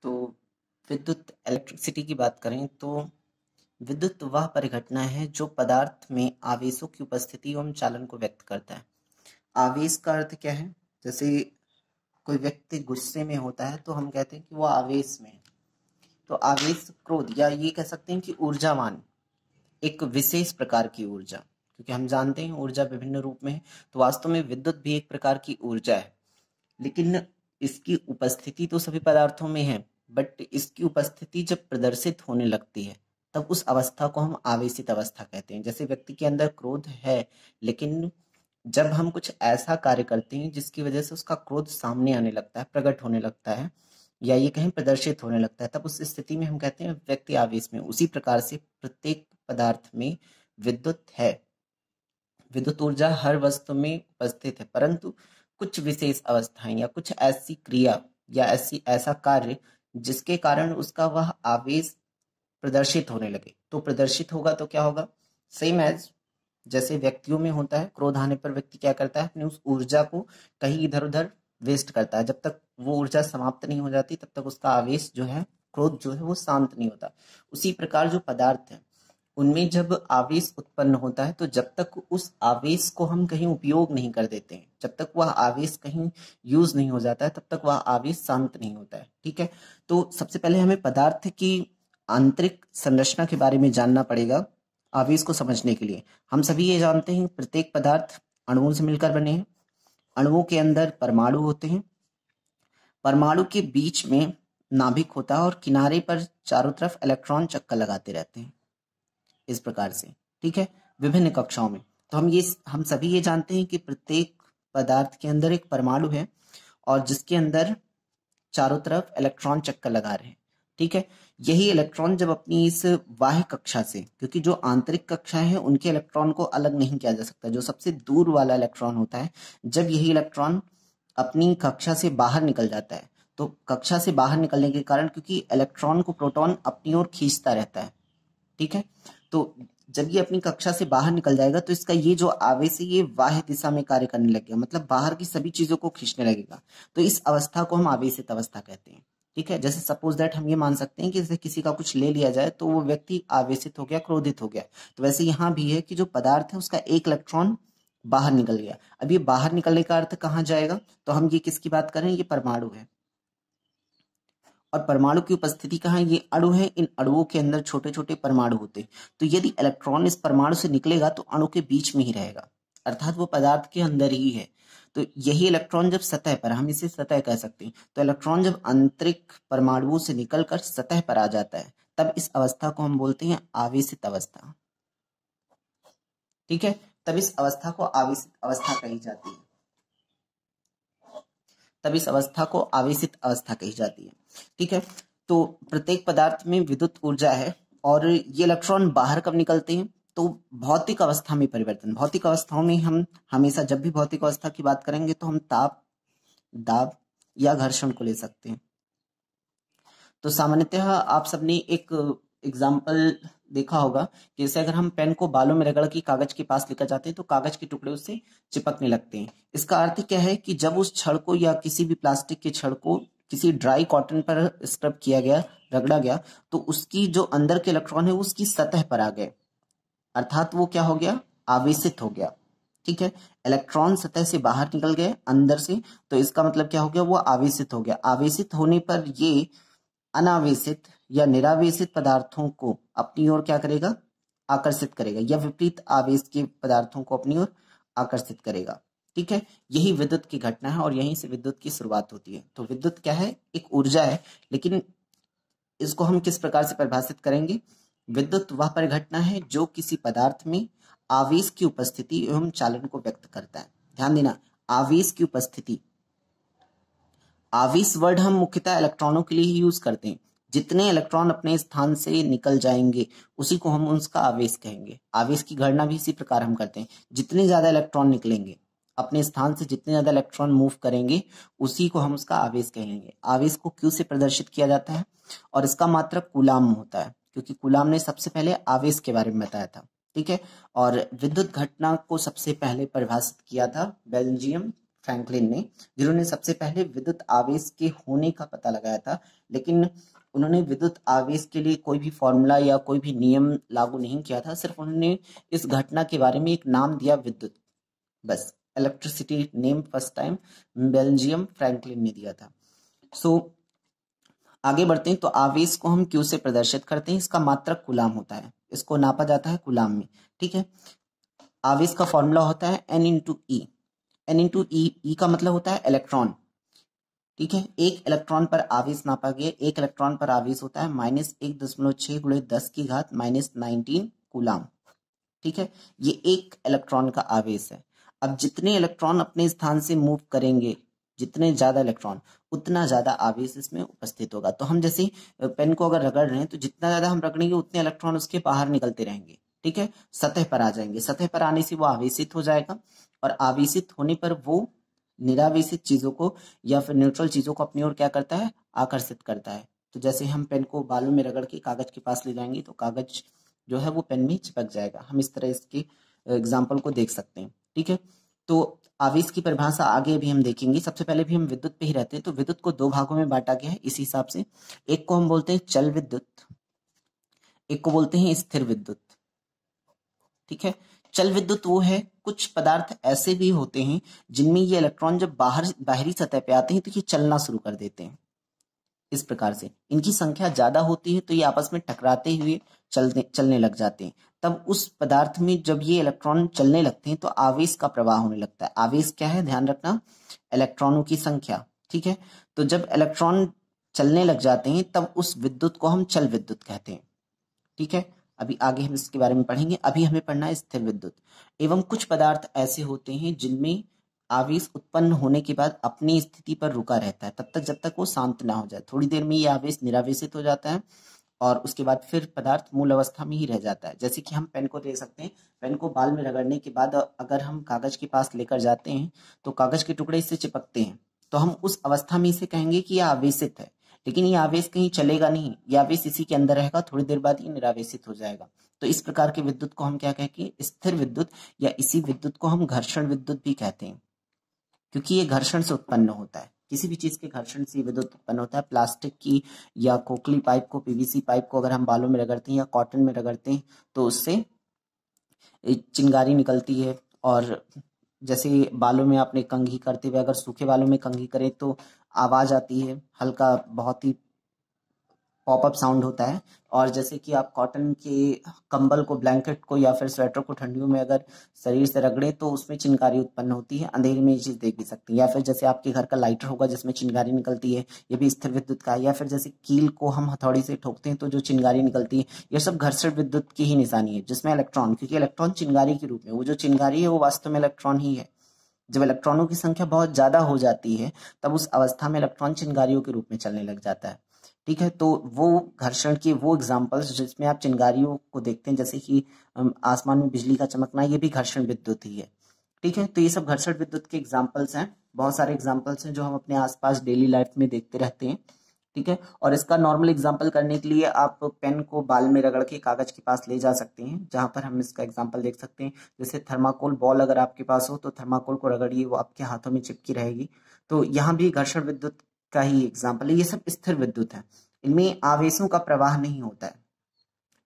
तो विद्युत इलेक्ट्रिसिटी की बात करें तो विद्युत वह परिघटना है जो पदार्थ में आवेशों की उपस्थिति एवं चालन को व्यक्त करता है। आवेश का अर्थ क्या है? जैसे कोई व्यक्ति गुस्से में होता है तो हम कहते हैं कि वो आवेश में है। तो आवेश क्रोध या ये कह सकते हैं कि ऊर्जावान, एक विशेष प्रकार की ऊर्जा, क्योंकि हम जानते हैं ऊर्जा विभिन्न रूप में है। तो वास्तव में विद्युत भी एक प्रकार की ऊर्जा है, लेकिन इसकी उपस्थिति तो सभी पदार्थों में है, बट इसकी उपस्थिति जब प्रदर्शित होने लगती है तब उस अवस्था को हम आवेशित अवस्था कहते हैं। जैसे व्यक्ति के अंदर क्रोध है, लेकिन जब हम कुछ ऐसा कार्य करते हैं जिसकी वजह से उसका क्रोध सामने आने लगता है, प्रकट होने लगता है, या ये कहीं प्रदर्शित होने लगता है, तब उस स्थिति में हम कहते हैं व्यक्ति आवेश में। उसी प्रकार से प्रत्येक पदार्थ में विद्युत है। विद्युत ऊर्जा हर वस्तु में उपस्थित है, परंतु कुछ विशेष अवस्थाएं या कुछ ऐसी क्रिया या ऐसा कार्य जिसके कारण उसका वह आवेश प्रदर्शित होने लगे। तो प्रदर्शित होगा तो क्या होगा? सेम एज जैसे व्यक्तियों में होता है, क्रोध आने पर व्यक्ति क्या करता है? अपनी उस ऊर्जा को कहीं इधर उधर वेस्ट करता है। जब तक वो ऊर्जा समाप्त नहीं हो जाती तब तक उसका आवेश जो है, क्रोध जो है, वो शांत नहीं होता। उसी प्रकार जो पदार्थ है उनमें जब आवेश उत्पन्न होता है तो जब तक उस आवेश को हम कहीं उपयोग नहीं कर देते हैं, जब तक वह आवेश कहीं यूज नहीं हो जाता है, तब तक वह आवेश शांत नहीं होता है। ठीक है, तो सबसे पहले हमें पदार्थ की आंतरिक संरचना के बारे में जानना पड़ेगा आवेश को समझने के लिए। हम सभी ये जानते हैं प्रत्येक पदार्थ अणुओं से मिलकर बने हैं। अणुओं के अंदर परमाणु होते हैं, परमाणु के बीच में नाभिक होता है और किनारे पर चारों तरफ इलेक्ट्रॉन चक्कर लगाते रहते हैं, इस प्रकार से। ठीक है, विभिन्न कक्षाओं में। तो हम सभी ये जानते हैं कि प्रत्येक पदार्थ के अंदर एक परमाणु है और जिसके अंदर चारों तरफ इलेक्ट्रॉन चक्कर लगा रहे हैं। ठीक है, यही इलेक्ट्रॉन जब अपनी इस बाह्य कक्षा से, क्योंकि जो आंतरिक कक्षाएं हैं उनके इलेक्ट्रॉन को अलग नहीं किया जा सकता, जो सबसे दूर वाला इलेक्ट्रॉन होता है, जब यही इलेक्ट्रॉन अपनी कक्षा से बाहर निकल जाता है, तो कक्षा से बाहर निकलने के कारण, क्योंकि इलेक्ट्रॉन को प्रोटॉन अपनी ओर खींचता रहता है, ठीक है, तो जब ये अपनी कक्षा से बाहर निकल जाएगा तो इसका ये जो आवेश है ये बाह्य दिशा में कार्य करने लगेगा, मतलब बाहर की सभी चीजों को खींचने लगेगा। तो इस अवस्था को हम आवेशित अवस्था कहते हैं। ठीक है, जैसे सपोज दैट हम ये मान सकते हैं कि जैसे किसी का कुछ ले लिया जाए तो वो व्यक्ति आवेशित हो गया, क्रोधित हो गया। तो वैसे यहाँ भी है कि जो पदार्थ है उसका एक इलेक्ट्रॉन बाहर निकल गया। अब ये बाहर निकलने का अर्थ कहाँ जाएगा? तो हम ये किसकी बात कर रहे हैं? ये परमाणु है। और परमाणु की उपस्थिति कहाँ है? ये अणु है। इन अणुओं के अंदर छोटे छोटे परमाणु होते हैं। तो यदि इलेक्ट्रॉन इस परमाणु से निकलेगा तो अणु के बीच में ही रहेगा, अर्थात वो पदार्थ के अंदर ही है। तो यही इलेक्ट्रॉन जब सतह पर, हम इसे सतह कह सकते हैं, तो इलेक्ट्रॉन जब आंतरिक परमाणुओं से निकलकर सतह पर आ जाता है तब इस अवस्था को हम बोलते हैं आवेशित अवस्था। ठीक है, तब इस अवस्था को आवेशित अवस्था कही जाती है। तब इस अवस्था को आवेशित अवस्था कही जाती है। ठीक है, तो प्रत्येक पदार्थ में विद्युत ऊर्जा है और ये इलेक्ट्रॉन बाहर कब निकलते हैं? तो भौतिक अवस्था में परिवर्तन। भौतिक अवस्थाओं में हम हमेशा जब भी भौतिक अवस्था की बात करेंगे तो हम ताप, दाब या घर्षण को ले सकते हैं। तो सामान्यतः आप सबने एक एग्जाम्पल देखा होगा कि जैसे अगर हम पेन को बालों में रगड़ के कागज के पास लेकर जाते हैं तो कागज के टुकड़े उससे चिपकने लगते हैं। इसका अर्थ क्या है कि जब उस छड़ को या किसी भी प्लास्टिक के छड़ को किसी ड्राई कॉटन पर स्क्रब किया गया, रगड़ा गया, तो उसकी जो अंदर के इलेक्ट्रॉन है उसकी सतह पर आ गए, अर्थात वो क्या हो गया? आवेशित हो गया। ठीक है, इलेक्ट्रॉन सतह से बाहर निकल गए अंदर से, तो इसका मतलब क्या हो गया? वो आवेशित हो गया। आवेशित होने पर ये अनावेशित या निरावेशित पदार्थों को अपनी ओर क्या करेगा? आकर्षित करेगा, या विपरीत आवेश के पदार्थों को अपनी ओर आकर्षित करेगा। ठीक है, यही विद्युत की घटना है और यहीं से विद्युत की शुरुआत होती है। तो विद्युत क्या है? एक ऊर्जा है, लेकिन इसको हम किस प्रकार से परिभाषित करेंगे? विद्युत वह परिघटना है जो किसी पदार्थ में आवेश की उपस्थिति एवं चालन को व्यक्त करता है। ध्यान देना, आवेश की उपस्थिति। आवेश वर्ड हम मुख्यतः इलेक्ट्रॉनों के लिए ही यूज करते हैं। जितने इलेक्ट्रॉन अपने स्थान से निकल जाएंगे उसी को हम उसका आवेश कहेंगे। आवेश की गणना भी इसी प्रकार हम करते हैं। जितने ज्यादा इलेक्ट्रॉन निकलेंगे अपने स्थान से, जितने ज्यादा इलेक्ट्रॉन मूव करेंगे उसी को हम उसका आवेश कहेंगे। आवेश को क्यू से प्रदर्शित किया जाता है और इसका मात्रक कूलाम होता है, क्योंकि कूलाम ने सबसे पहले आवेश के बारे में बताया था। ठीक है, और विद्युत घटना को सबसे पहले परिभाषित किया था बेल्जियम फ्रैंकलिन ने, जिन्होंने सबसे पहले विद्युत आवेश के होने का पता लगाया था। लेकिन उन्होंने विद्युत आवेश के लिए कोई भी फॉर्मूला या कोई भी नियम लागू नहीं किया था, सिर्फ उन्होंने इस घटना के बारे में एक नाम दिया, विद्युत, बस। Electricity name first time Belgium Franklin ने दिया था। सो आगे बढ़ते हैं। तो आवेश को हम क्यू से प्रदर्शित करते हैं, इसका मात्रक कूलाम होता है, इसको नापा जाता है कूलाम में, ठीक है। आवेश का फॉर्मूला होता है N इंटू ई। N इंटू ई का मतलब होता है इलेक्ट्रॉन, ठीक है। एक इलेक्ट्रॉन पर आवेश नापा गया, एक इलेक्ट्रॉन पर आवेश होता है -1.6 गुणे 10 की घात -19 कूलाम, ठीक है। ये एक इलेक्ट्रॉन का आवेश है। अब जितने इलेक्ट्रॉन अपने स्थान से मूव करेंगे, जितने ज्यादा इलेक्ट्रॉन, उतना ज्यादा आवेश इसमें उपस्थित होगा। तो हम जैसे पेन को अगर रगड़ रहे हैं तो जितना ज्यादा हम रगड़ेंगे उतने इलेक्ट्रॉन उसके बाहर निकलते रहेंगे, ठीक है, सतह पर आ जाएंगे। सतह पर आने से वो आवेशित हो जाएगा, और आवेशित होने पर वो निरावेशित चीजों को या फिर न्यूट्रल चीजों को अपनी ओर क्या करता है, आकर्षित करता है। तो जैसे हम पेन को बालों में रगड़ के कागज के पास ले जाएंगे तो कागज जो है वो पेन में चिपक जाएगा। हम इस तरह इसके एग्जाम्पल को देख सकते हैं, ठीक है। तो आवेश की परिभाषा आगे भी हम देखेंगे। सबसे पहले भी हम विद्युत पे ही रहते हैं। तो विद्युत को दो भागों में बांटा गया है इस हिसाब से। एक को हम बोलते हैं चल विद्युत, एक को बोलते हैं स्थिर विद्युत, ठीक है। चल विद्युत वो है, कुछ पदार्थ ऐसे भी होते हैं जिनमें ये इलेक्ट्रॉन जब बाहरी सतह पे आते हैं तो ये चलना शुरू कर देते हैं। इस प्रकार से इनकी संख्या ज्यादा होती है तो ये आपस में टकराते हुए चलने लग जाते हैं। तब उस पदार्थ में जब ये इलेक्ट्रॉन चलने लगते हैं तो आवेश का प्रवाह होने लगता है। आवेश क्या है, ध्यान रखना, इलेक्ट्रॉनों की संख्या, ठीक है। तो जब इलेक्ट्रॉन चलने लग जाते हैं तब उस विद्युत को हम चल विद्युत कहते हैं, ठीक है। अभी आगे हम इसके बारे में पढ़ेंगे। अभी हमें पढ़ना है स्थिर विद्युत। एवं कुछ पदार्थ ऐसे होते हैं जिनमें आवेश उत्पन्न होने के बाद अपनी स्थिति पर रुका रहता है तब तक जब तक वो शांत ना हो जाए। थोड़ी देर में ये आवेश निरावेशित हो जाता है और उसके बाद फिर पदार्थ मूल अवस्था में ही रह जाता है। जैसे कि हम पेन को दे सकते हैं, पेन को बाल में रगड़ने के बाद अगर हम कागज के पास लेकर जाते हैं तो कागज के टुकड़े इससे चिपकते हैं, तो हम उस अवस्था में इसे कहेंगे कि यह आवेशित है। लेकिन ये आवेश कहीं चलेगा नहीं, ये आवेश इसी के अंदर रहेगा, थोड़ी देर बाद ये निरावेशित हो जाएगा। तो इस प्रकार के विद्युत को हम क्या कहेंगे, स्थिर विद्युत, या इसी विद्युत को हम घर्षण विद्युत भी कहते हैं, क्योंकि ये घर्षण से उत्पन्न होता है। किसी भी चीज के घर्षण से विद्युत उत्पन्न होता है। प्लास्टिक की या खोखली पाइप को, पीवीसी पाइप को अगर हम बालों में रगड़ते हैं या कॉटन में रगड़ते हैं तो उससे चिंगारी निकलती है। और जैसे बालों में आपने कंघी करते हुए अगर सूखे बालों में कंघी करें तो आवाज आती है, हल्का बहुत ही पॉपअप साउंड होता है। और जैसे कि आप कॉटन के कंबल को, ब्लैंकेट को या फिर स्वेटर को ठंडियों में अगर शरीर से रगड़े तो उसमें चिंगारी उत्पन्न होती है। अंधेरे में ये चीज देख भी सकते हैं। या फिर जैसे आपके घर का लाइटर होगा जिसमें चिंगारी निकलती है, ये भी स्थिर विद्युत का है। या फिर जैसे कील को हम हथौड़ी से ठोकते हैं तो जो चिंगारी निकलती है, ये सब घर्षण विद्युत की ही निशानी है, जिसमें इलेक्ट्रॉन, क्योंकि इलेक्ट्रॉन चिंगारी के रूप में, वो जो चिंगारी है वो वास्तव में इलेक्ट्रॉन ही है। जब इलेक्ट्रॉनों की संख्या बहुत ज्यादा हो जाती है तब उस अवस्था में इलेक्ट्रॉन चिंगारियों के रूप में चलने लग जाता है, ठीक है। तो वो घर्षण के वो एग्जाम्पल्स जिसमें आप चिंगारियों को देखते हैं, जैसे कि आसमान में बिजली का चमकना, ये भी घर्षण विद्युत ही है, ठीक है। तो ये सब घर्षण विद्युत के एग्जाम्पल्स हैं। बहुत सारे एग्जाम्पल्स हैं जो हम अपने आसपास डेली लाइफ में देखते रहते हैं, ठीक है। और इसका नॉर्मल एग्जाम्पल करने के लिए आप पेन को बाल में रगड़ के कागज के पास ले जा सकते हैं, जहां पर हम इसका एग्जाम्पल देख सकते हैं। जैसे थर्माकोल बॉल अगर आपके पास हो तो थर्माकोल को रगड़िए, वो आपके हाथों में चिपकी रहेगी। तो यहाँ भी घर्षण विद्युत का ही एग्जाम्पल है। ये सब स्थिर विद्युत है, इनमें आवेशों का प्रवाह नहीं होता है।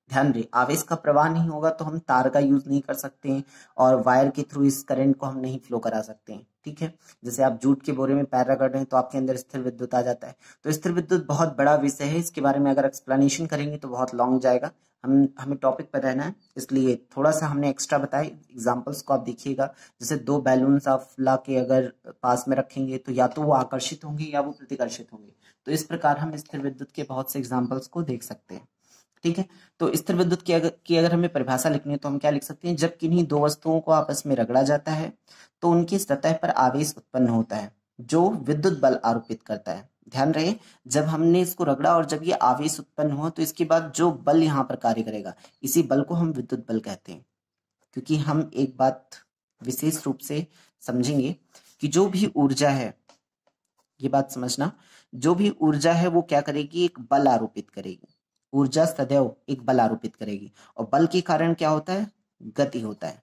ध्यान रहे, आवेश का प्रवाह नहीं होगा तो हम तार का यूज नहीं कर सकते हैं और वायर के थ्रू इस करंट को हम नहीं फ्लो करा सकते हैं, ठीक है। जैसे आप जूट के बोरे में पैर रगड़ रहे हैं तो आपके अंदर स्थिर विद्युत आ जाता है। तो स्थिर विद्युत बहुत बड़ा विषय है, इसके बारे में अगर एक्सप्लेनेशन करेंगे तो बहुत लॉन्ग जाएगा। हमें टॉपिक पर रहना है, इसलिए थोड़ा सा हमने एक्स्ट्रा बताया। एग्जाम्पल्स को आप देखिएगा, जैसे दो बैलून्स आप ला के अगर पास में रखेंगे तो या तो वो आकर्षित होंगे या वो प्रतिकर्षित होंगे। तो इस प्रकार हम स्थिर विद्युत के बहुत से एग्जाम्पल्स को देख सकते हैं, ठीक है। तो स्थिर विद्युत की अगर हमें परिभाषा लिखनी है तो हम क्या लिख सकते हैं, जब किन्हीं दो वस्तुओं को आपस में रगड़ा जाता है तो उनकी सतह पर आवेश उत्पन्न होता है जो विद्युत बल आरोपित करता है। ध्यान रहे, जब हमने इसको रगड़ा और जब ये आवेश उत्पन्न हुआ तो इसके बाद जो बल यहाँ पर कार्य करेगा, इसी बल को हम विद्युत बल कहते हैं। क्योंकि हम एक बात विशेष रूप से समझेंगे कि जो भी ऊर्जा है, ये बात समझना, जो भी ऊर्जा है वो क्या करेगी, एक बल आरोपित करेगी। ऊर्जा सदैव एक बल आरोपित करेगी और बल के कारण क्या होता है, गति होता है,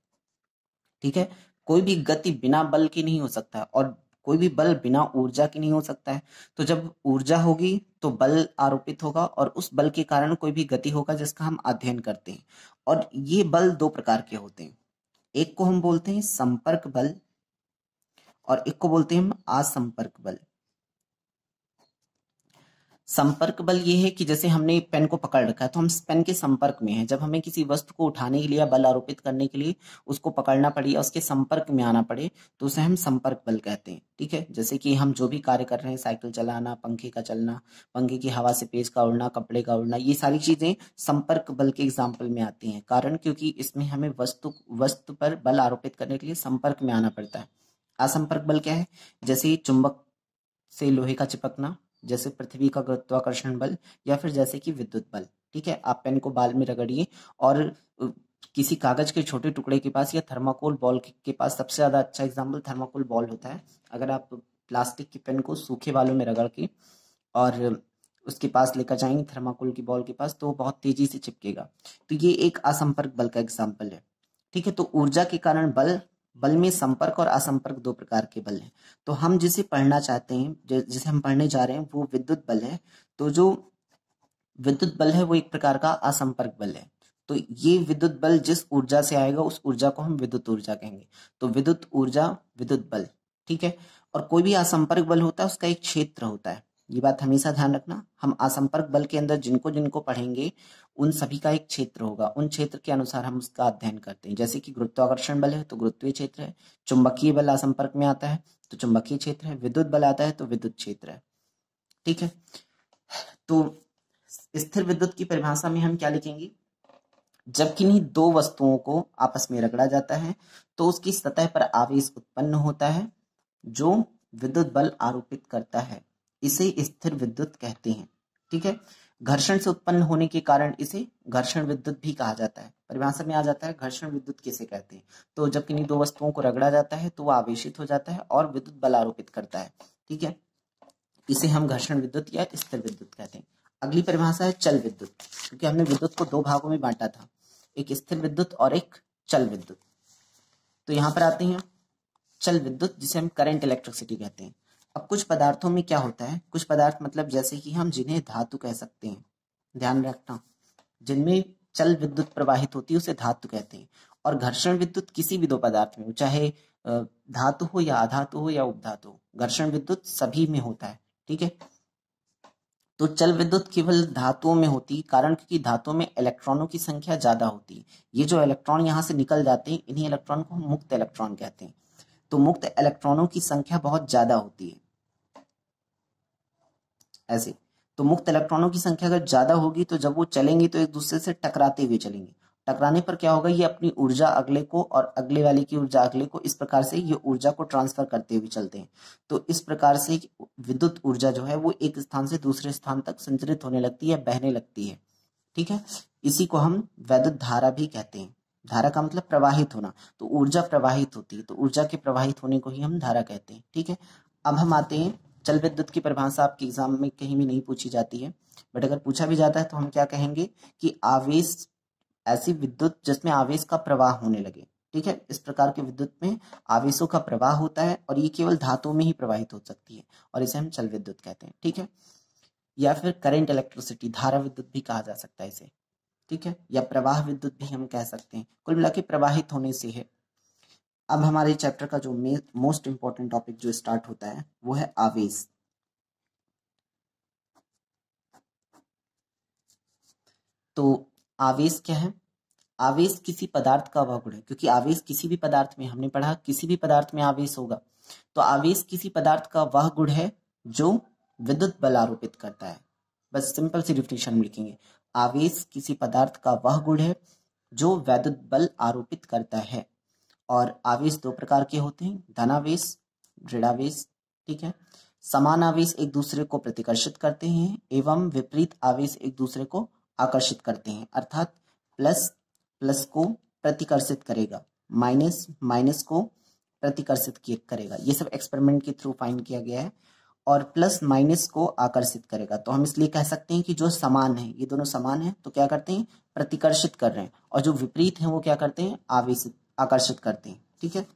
ठीक है। कोई भी गति बिना बल की नहीं हो सकता और कोई भी बल बिना ऊर्जा के नहीं हो सकता है। तो जब ऊर्जा होगी तो बल आरोपित होगा और उस बल के कारण कोई भी गति होगा जिसका हम अध्ययन करते हैं। और ये बल दो प्रकार के होते हैं, एक को हम बोलते हैं संपर्क बल और एक को बोलते हैं हम असंपर्क बल। संपर्क बल ये है कि जैसे हमने पेन को पकड़ रखा है तो हम पेन के संपर्क में हैं। जब हमें किसी वस्तु को उठाने के लिए या बल आरोपित करने के लिए उसको पकड़ना पड़े या उसके संपर्क में आना पड़े तो उसे हम संपर्क बल कहते हैं। ठीक है, जैसे कि हम जो भी कार्य कर रहे हैं, साइकिल चलाना, पंखे का चलना, पंखे की हवा से पेज का उड़ना, कपड़े का उड़ना, ये सारी चीजें संपर्क बल के एग्जाम्पल में आती हैं। कारण क्योंकि इसमें हमें वस्तु पर बल आरोपित करने के लिए संपर्क में आना पड़ता है। असंपर्क बल क्या है? जैसे चुंबक से लोहे का चिपकना, जैसे पृथ्वी का गुरुत्वाकर्षण बल, या फिर जैसे कि विद्युत बल। ठीक है, आप पेन को बाल में रगड़िए और किसी कागज के छोटे टुकड़े के पास या थर्माकोल बॉल के पास, सबसे ज्यादा अच्छा एग्जाम्पल थर्माकोल बॉल होता है। अगर आप प्लास्टिक की पेन को सूखे बालों में रगड़ के और उसके पास लेकर जाएंगे थर्माकोल की बॉल के पास तो वो बहुत तेजी से चिपकेगा। तो ये एक असंपर्क बल का एग्जाम्पल है। ठीक है, तो ऊर्जा के कारण बल में संपर्क और असंपर्क दो प्रकार के बल हैं। तो हम जिसे पढ़ना चाहते हैं, जिसे हम पढ़ने जा रहे हैं, वो विद्युत बल है। तो जो विद्युत बल है वो एक प्रकार का असंपर्क बल है। तो ये विद्युत बल जिस ऊर्जा से आएगा उस ऊर्जा को हम विद्युत ऊर्जा कहेंगे। तो विद्युत ऊर्जा, विद्युत बल। ठीक है, और कोई भी असंपर्क बल होता है उसका एक क्षेत्र होता है, ये बात हमेशा ध्यान रखना। हम असंपर्क बल के अंदर जिनको जिनको पढ़ेंगे उन सभी का एक क्षेत्र होगा, उन क्षेत्र के अनुसार हम उसका अध्ययन करते हैं। जैसे कि गुरुत्वाकर्षण बल है तो गुरुत्वीय क्षेत्र है, चुंबकीय बल असंपर्क में आता है तो चुंबकीय क्षेत्र है, विद्युत बल आता है तो विद्युत क्षेत्र है। ठीक है, तो स्थिर विद्युत की परिभाषा में हम क्या लिखेंगे? जब किन्हीं दो वस्तुओं को आपस में रगड़ा जाता है तो उसकी सतह पर आवेश उत्पन्न होता है जो विद्युत बल आरोपित करता है, इसे स्थिर विद्युत कहते हैं। ठीक है, घर्षण से उत्पन्न होने के कारण इसे घर्षण विद्युत भी कहा जाता है। परिभाषा में आ जाता है घर्षण विद्युत किसे कहते हैं? तो जब किन्हीं दो वस्तुओं को रगड़ा जाता है तो वह आवेशित हो जाता है और विद्युत बल आरोपित करता है। ठीक है, इसे हम घर्षण विद्युत या स्थिर विद्युत कहते हैं। अगली परिभाषा है चल विद्युत, क्योंकि हमने विद्युत को दो भागों में बांटा था, एक स्थिर विद्युत और एक चल विद्युत। तो यहाँ पर आते हैं चल विद्युत, जिसे हम करंट इलेक्ट्रिसिटी कहते हैं। अब कुछ पदार्थों में क्या होता है, कुछ पदार्थ मतलब जैसे कि हम जिन्हें धातु कह सकते हैं, ध्यान रखना, जिनमें चल विद्युत प्रवाहित होती है उसे धातु कहते हैं। और घर्षण विद्युत किसी भी दो पदार्थ में, चाहे धातु हो या अधातु हो या उपधातु हो, घर्षण विद्युत सभी में होता है। ठीक है, तो चल विद्युत केवल धातुओं में होती है, कारण क्योंकि धातुओं में इलेक्ट्रॉनों की संख्या ज्यादा होती है। ये जो इलेक्ट्रॉन यहाँ से निकल जाते हैं, इन्हीं इलेक्ट्रॉन को हम मुक्त इलेक्ट्रॉन कहते हैं। तो मुक्त इलेक्ट्रॉनों की संख्या बहुत ज्यादा होती है। ऐसे तो मुक्त इलेक्ट्रॉनों की संख्या अगर ज्यादा होगी तो जब वो चलेंगे तो एक दूसरे से टकराते हुए चलेंगे। टकराने पर क्या होगा, ये अपनी ऊर्जा अगले को और अगले वाले की ऊर्जा अगले को, इस प्रकार से ये ऊर्जा को ट्रांसफर करते हुए चलते हैं। तो इस प्रकार से विद्युत ऊर्जा जो है वो एक स्थान से दूसरे स्थान तक संचरित होने लगती है, बहने लगती है। ठीक है, इसी को हम वैद्युत धारा भी कहते हैं। धारा का मतलब प्रवाहित होना, तो ऊर्जा प्रवाहित होती है, तो ऊर्जा के प्रवाहित होने को ही हम धारा कहते हैं। ठीक है, अब हम आते हैं चल विद्युत की परिभाषा आपके एग्जाम में कहीं भी नहीं पूछी जाती है, बट अगर पूछा भी जाता है तो हम क्या कहेंगे कि आवेश, ऐसी विद्युत जिसमें आवेश का प्रवाह होने लगे। ठीक है, इस प्रकार के विद्युत में आवेशों का प्रवाह होता है और ये केवल धातुओं में ही प्रवाहित हो सकती है और इसे हम चल विद्युत कहते हैं। ठीक है, या फिर करंट इलेक्ट्रिसिटी, धारा विद्युत भी कहा जा सकता है इसे। ठीक है, या प्रवाह विद्युत भी हम कह सकते हैं। कुल मिला के प्रवाहित होने से है। अब हमारे चैप्टर का जो मोस्ट इंपॉर्टेंट टॉपिक जो स्टार्ट होता है वो है आवेश। तो आवेश क्या है? आवेश किसी पदार्थ का वह गुण है, क्योंकि आवेश किसी भी पदार्थ में, हमने पढ़ा किसी भी पदार्थ में आवेश होगा। तो आवेश किसी पदार्थ का वह गुण है जो विद्युत बल आरोपित करता है। बस सिंपल सी डिफिनेशन में लिखेंगे, आवेश किसी पदार्थ का वह गुण है जो विद्युत बल आरोपित करता है। और आवेश दो प्रकार के होते हैं, धनावेश, ऋणावेश। ठीक है, समान आवेश एक दूसरे को प्रतिकर्षित करते हैं एवं विपरीत आवेश एक दूसरे को आकर्षित करते हैं। अर्थात प्लस प्लस को प्रतिकर्षित करेगा, माइनस माइनस को प्रतिकर्षित करेगा। ये सब एक्सपेरिमेंट के थ्रू फाइंड किया गया है। और प्लस माइनस को आकर्षित करेगा, तो हम इसलिए कह सकते हैं कि जो समान है, ये दोनों समान है तो क्या करते हैं, प्रतिकर्षित कर रहे हैं, और जो विपरीत है वो क्या करते हैं, आवेशित, आकर्षित करते हैं। ठीक है,